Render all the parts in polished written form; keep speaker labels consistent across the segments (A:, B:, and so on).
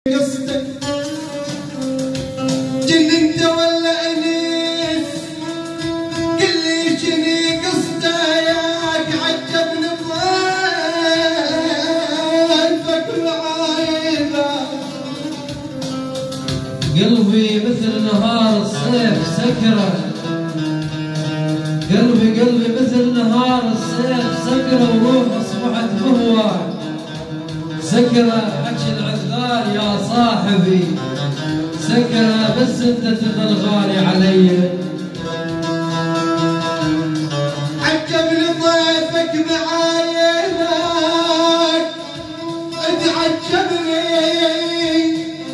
A: قصدك جننت ولا انيس؟ قل لي شني قصدك عجبني بضيفك وعايبه.
B: قلبي مثل نهار الصيف سكره، قلبي مثل نهار الصيف سكره، وروح اصبحت مهوى سكره. حكي العذار يا صاحبي سكره، بس انت تظل غالي علي.
A: عجبني ضيفك معايبك، اتعجبني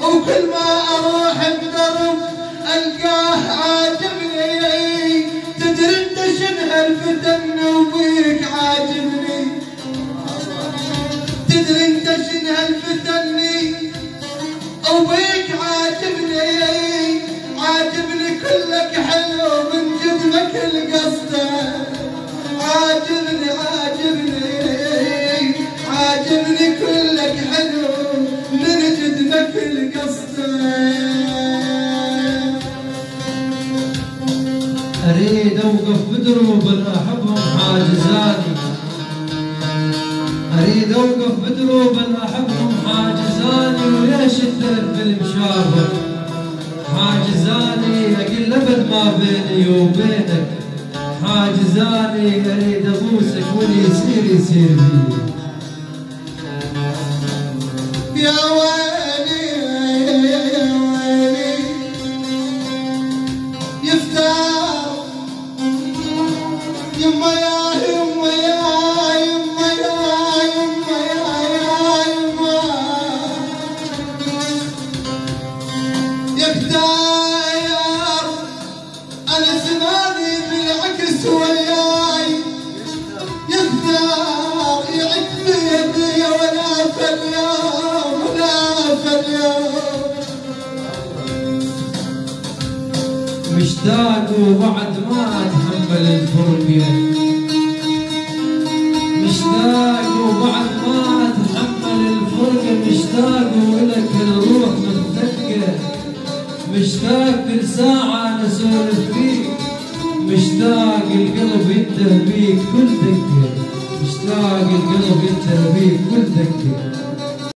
A: وكل ما اروح بدرب القاه عاجبني. تدري انت شنو هالفتن وبيك عاجبني؟ تدري انت شنو هالفتني وبيك عاجبني؟ عاجبني كلك حلو من جدمك القصده. عاجبني عاجبني كلك حلو من جدمك القصده.
B: اريد اوقف بدروب احبهم حاجزاني، اريد اوقف بدروب احبهم حاجزاني. وليش الدرب بالمشافر حاجزاني؟ اقل ابد ما بيني وبينك حاجزاني. اريد ابوسك واللي يصير يصير بي.
A: يا ويلي يا ويلي يفتح يما يا يما يا يما يا يما يا يما يفتح. انا زماني بالعكس وياي يفتح يعد بيدي ولا فاليوم ولا فاليوم.
B: مشتاق وبعد ما اتحمل الفرقه، مشتاق وبعد ما اتحمل الفرقه. مشتاق ولك الروح متثقه، مشتاق كل ساعه نسولف فيك. مشتاق القلب ينتهي بيك كل دقه، مشتاق القلب ينتهي بيك كل دقه.